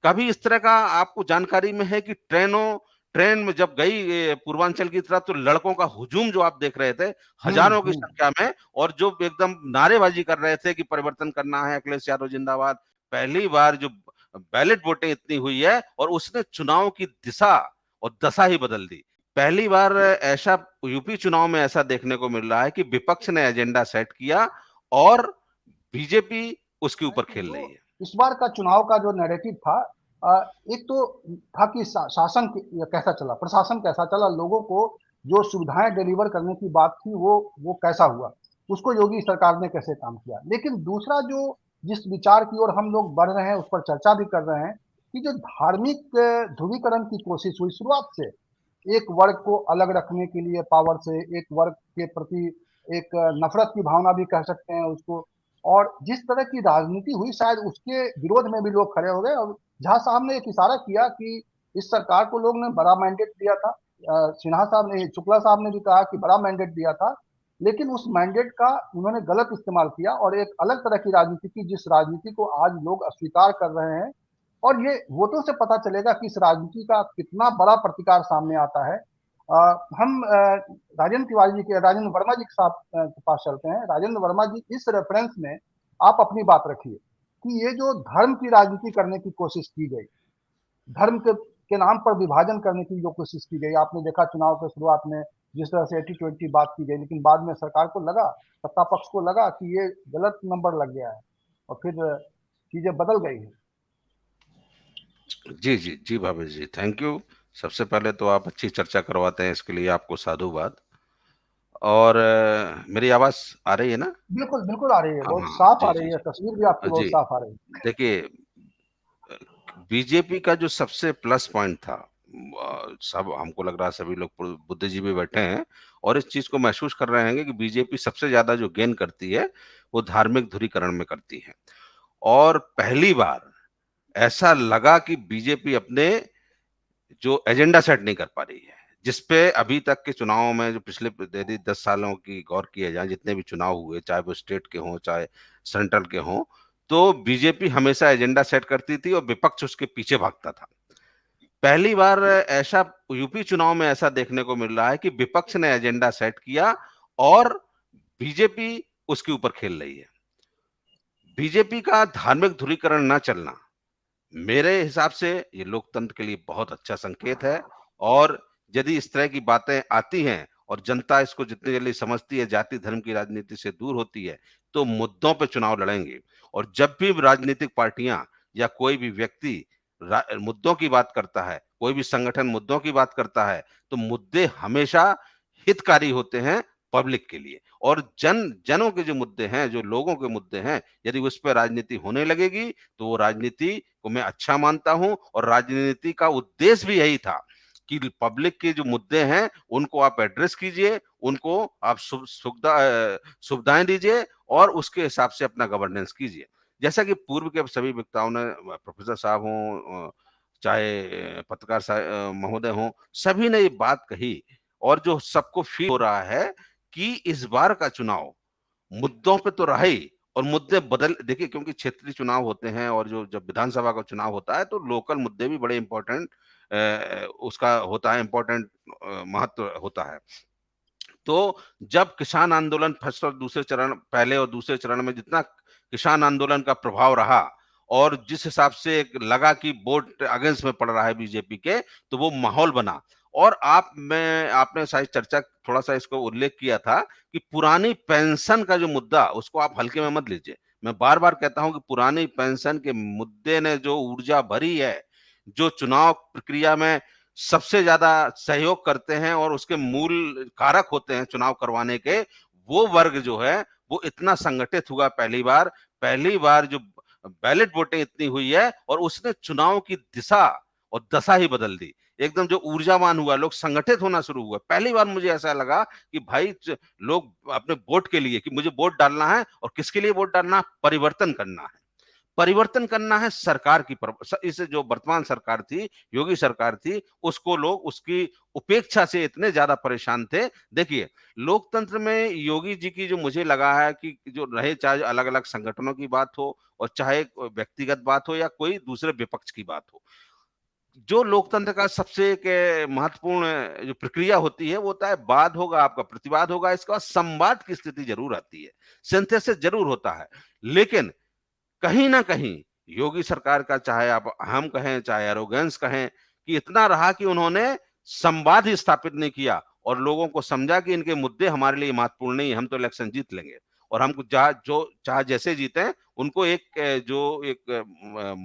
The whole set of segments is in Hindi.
कभी इस तरह का आपको जानकारी में है कि ट्रेन में जब गई पूर्वांचल की तरफ, तो लड़कों का हुजूम जो आप देख रहे थे हजारों की हम्म। संख्या में, और जो एकदम नारेबाजी कर रहे थे कि परिवर्तन करना है, अखिलेश यादव जिंदाबाद। पहली बार जो बैलेट वोटिंग इतनी हुई है, और उसने चुनाव की दिशा और दशा ही बदल दी। पहली बार ऐसा यूपी चुनाव में ऐसा देखने को मिल रहा है कि विपक्ष ने एजेंडा सेट किया और बीजेपी उसके है ऊपर कि खेल जो रही है। इस बार का चुनाव का जो नैरेटिव था, एक तो था कि शासन कैसा चला, प्रशासन कैसा चला, लोगों को जो सुविधाएं डिलीवर करने की बात थी वो कैसा हुआ, उसको योगी सरकार ने कैसे काम किया। लेकिन दूसरा जो जिस विचार की ओर हम लोग बढ़ रहे हैं, उस पर चर्चा भी कर रहे हैं कि जो धार्मिक ध्रुवीकरण की कोशिश हुई शुरुआत से, एक वर्ग को अलग रखने के लिए पावर से, एक वर्ग के प्रति एक नफरत की भावना भी कह सकते हैं उसको, और जिस तरह की राजनीति हुई शायद उसके विरोध में भी लोग खड़े हो गए। और झा साहब ने एक इशारा किया कि इस सरकार को लोग ने बड़ा मैंडेट दिया था, सिन्हा साहब ने, शुक्ला साहब ने भी कहा कि बड़ा मैंडेट दिया था, लेकिन उस मैंडेट का उन्होंने गलत इस्तेमाल किया और एक अलग तरह की राजनीति की, जिस राजनीति को आज लोग अस्वीकार कर रहे हैं। और ये वोटों से पता चलेगा कि इस राजनीति का कितना बड़ा प्रतिकार सामने आता है। हम राजेंद्र तिवारी जी के, राजेंद्र वर्मा जी के साथ के पास चलते हैं। राजेंद्र वर्मा जी, इस रेफरेंस में आप अपनी बात रखिए कि ये जो धर्म की राजनीति करने की कोशिश की गई, धर्म के नाम पर विभाजन करने की जो कोशिश की गई, आपने देखा चुनाव के शुरुआत में जिस तरह से 80-20 बात की गई, लेकिन बाद में सरकार को लगा, सत्ता पक्ष को लगा कि ये गलत नंबर लग गया है और फिर चीजें बदल गई है। जी जी जी भावेश जी, थैंक यू। सबसे पहले तो आप अच्छी चर्चा करवाते हैं, इसके लिए आपको साधुवाद। और मेरी आवाज आ रही है ना? बिल्कुल बिल्कुल आ रही है, हाँ बहुत हाँ, साफ जी आ जी रही है, तस्वीर भी आपकी जी बहुत जी। साफ आ रही है। देखिए, बीजेपी का जो सबसे प्लस पॉइंट था, सब हमको लग रहा है सभी लोग बुद्धिजीवी बैठे हैं और इस चीज को महसूस कर रहे हैं कि बीजेपी सबसे ज्यादा जो गेन करती है वो धार्मिक ध्रुवीकरण में करती है। और पहली बार ऐसा लगा कि बीजेपी अपने जो एजेंडा सेट नहीं कर पा रही है, जिसपे अभी तक के चुनावों में, जो पिछले यदि 10 सालों की गौर किया जाए, जितने भी चुनाव हुए, चाहे वो स्टेट के हों चाहे सेंट्रल के हों, तो बीजेपी हमेशा एजेंडा सेट करती थी और विपक्ष उसके पीछे भागता था। पहली बार ऐसा यूपी चुनाव में ऐसा देखने को मिल रहा है कि विपक्ष ने एजेंडा सेट किया और बीजेपी उसके ऊपर खेल रही है। बीजेपी का धार्मिक ध्रुवीकरण न चलना मेरे हिसाब से ये लोकतंत्र के लिए बहुत अच्छा संकेत है। और यदि इस तरह की बातें आती हैं और जनता इसको जितनी जल्दी समझती है, जाति धर्म की राजनीति से दूर होती है, तो मुद्दों पे चुनाव लड़ेंगे। और जब भी राजनीतिक पार्टियां या कोई भी व्यक्ति मुद्दों की बात करता है, कोई भी संगठन मुद्दों की बात करता है, तो मुद्दे हमेशा हितकारी होते हैं पब्लिक के लिए। और जनों के जो मुद्दे हैं, जो लोगों के मुद्दे हैं, यदि उस पर राजनीति होने लगेगी, तो वो राजनीति को मैं अच्छा मानता हूं। और राजनीति का उद्देश्य भी यही था कि पब्लिक के जो मुद्दे हैं उनको आप एड्रेस कीजिए, उनको आप सुविधाएं दीजिए और उसके हिसाब से अपना गवर्नेंस कीजिए। जैसा कि पूर्व के सभी वक्ताओं ने, प्रोफेसर साहब हों, चाहे पत्रकार महोदय हों, सभी ने ये बात कही। और जो सबको फील हो रहा है कि इस बार का चुनाव मुद्दों पे तो रहा ही, और मुद्दे बदल, देखिए, क्योंकि क्षेत्रीय चुनाव होते हैं और जो जब विधानसभा का चुनाव होता है तो लोकल मुद्दे भी बड़े इंपॉर्टेंट, उसका होता है, इंपॉर्टेंट महत्व होता है। तो जब किसान आंदोलन फर्स्ट और दूसरे चरण, पहले और दूसरे चरण में जितना किसान आंदोलन का प्रभाव रहा और जिस हिसाब से लगा कि वोट अगेंस्ट में पड़ रहा है बीजेपी के, तो वो माहौल बना। और आपने शायद चर्चा, थोड़ा सा इसको उल्लेख किया था कि पुरानी पेंशन का जो मुद्दा, उसको आप हल्के में मत लीजिए। मैं बार बार कहता हूं कि पुरानी पेंशन के मुद्दे ने जो ऊर्जा भरी है, जो चुनाव प्रक्रिया में सबसे ज्यादा सहयोग करते हैं और उसके मूल कारक होते हैं चुनाव करवाने के, वो वर्ग जो है वो इतना संगठित हुआ पहली बार जो बैलेट वोटिंग इतनी हुई है, और उसने चुनाव की दिशा और दशा ही बदल दी। एकदम जो ऊर्जावान हुआ, लोग संगठित होना शुरू हुआ। पहली बार मुझे ऐसा लगा कि भाई, लोग अपने वोट के लिए, कि मुझे वोट डालना है और किसके लिए वोट डालना, परिवर्तन करना है। परिवर्तन करना है सरकार की इस जो वर्तमान सरकार थी, योगी सरकार थी, उसको लोग उसकी उपेक्षा से इतने ज़्यादा परेशान थे। देखिए, लोकतंत्र में योगी जी की जो मुझे लगा है कि जो रहे चाहे अलग-अलग संगठनों की बात हो और चाहे व्यक्तिगत बात हो या कोई दूसरे विपक्ष की बात हो। जो लोकतंत्र का सबसे एक महत्वपूर्ण जो प्रक्रिया होती है, वो होता है वाद होगा, आपका प्रतिवाद होगा, इसके बाद संवाद की स्थिति ज़रूर आती है। सिंथेसिस ज़रूर होता है। लेकिन कहीं न कहीं योगी सरकार का चाहे आप अहम कहें, चाहे एरोगेंस कहें, कि इतना रहा कि उन्होंने संवाद ही स्थापित नहीं किया और लोगों को समझा कि इनके मुद्दे हमारे लिए महत्वपूर्ण नहीं है, हम तो इलेक्शन जीत लेंगे और हमको चाहे जैसे जीतें, उनको एक जो एक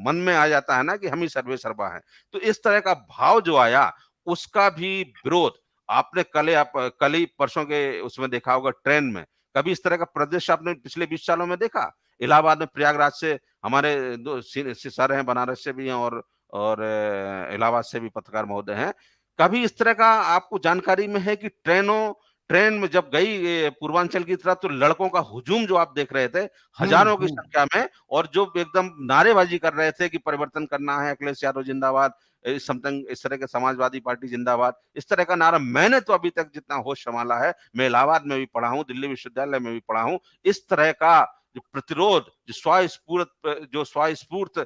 मन में आ जाता है ना कि हम ही सर्वे-सर्वा हैं। तो इस तरह का भाव जो आया, उसका भी विरोध आपने कल ही परसों के उसमें देखा होगा ट्रेन में, कभी इस तरह का परिदृश्य आपने पिछले 20 सालों में देखा? इलाहाबाद में प्रयागराज से हमारे 2 सर हैं, बनारस से भी हैं और इलाहाबाद से भी पत्रकार महोदय हैं। कभी इस तरह का आपको जानकारी में है कि ट्रेन में जब गई पूर्वांचल की तरफ तो लड़कों का हुजूम जो आप देख रहे थे, हज़ारों की संख्या में और जो एकदम नारेबाज़ी कर रहे थे कि परिवर्तन करना है, अखिलेश यादव जिंदाबाद, समथिंग इस तरह के समाजवादी पार्टी जिंदाबाद, इस तरह का नारा मैंने तो अभी तक जितना होश संभाला है, मैं इलाहाबाद में भी पढ़ा हूँ, दिल्ली विश्वविद्यालय में भी पढ़ा हूँ, इस तरह का जो प्रतिरोध, जो स्वस्फूर्त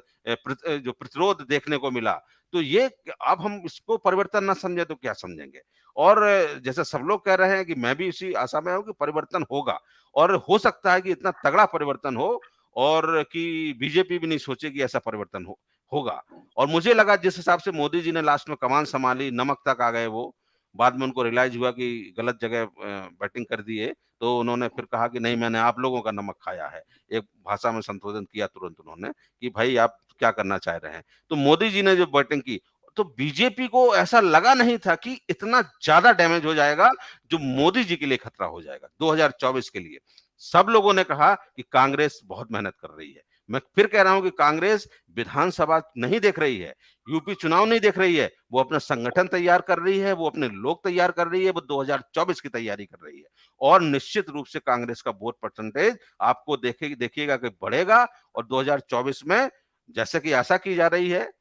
जो प्रतिरोध देखने को मिला, तो ये अब हम इसको परिवर्तन ना समझे तो क्या समझेंगे? और जैसे सब लोग कह रहे हैं कि मैं भी इसी आशा में हूँ कि परिवर्तन होगा और हो सकता है कि इतना तगड़ा परिवर्तन हो और कि बीजेपी भी नहीं सोचे कि ऐसा परिवर्तन होगा। और मुझे लगा जिस हिसाब से मोदी जी ने लास्ट में कमान सँभाली, नमक तक आ गए वो, बाद में उनको रियलाइज़ हुआ कि गलत जगह बैटिंग कर दी है, तो उन्होंने फिर कहा कि नहीं मैंने आप लोगों का नमक खाया है। एक भाषा में संशोधन किया तुरंत उन्होंने कि भाई आप क्या करना चाह रहे हैं। तो मोदी जी ने जो बैटिंग की, तो बीजेपी को ऐसा लगा नहीं था कि इतना ज़्यादा डैमेज हो जाएगा, जो मोदी जी के लिए खतरा हो जाएगा, 2024 के लिए। सब लोगों ने कहा कि कांग्रेस बहुत मेहनत कर रही है। मैं फिर कह रहा हूँ कि कांग्रेस विधानसभा नहीं देख रही है, यूपी चुनाव नहीं देख रही है, वो अपना संगठन तैयार कर रही है, वो अपने लोग तैयार कर रही है, वो 2024 की तैयारी कर रही है। और निश्चित रूप से कांग्रेस का वोट परसेंटेज आपको देखिएगा कि बढ़ेगा और 2024 में जैसे कि आशा की जा रही है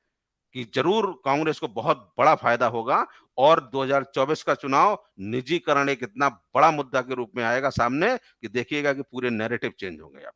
कि जरूर कांग्रेस को बहुत बड़ा फायदा होगा और 2024 का चुनाव निजीकरण एक इतना बड़ा मुद्दा के रूप में आएगा सामने कि देखिएगा कि पूरे नैरेटिव चेंज होंगे आप।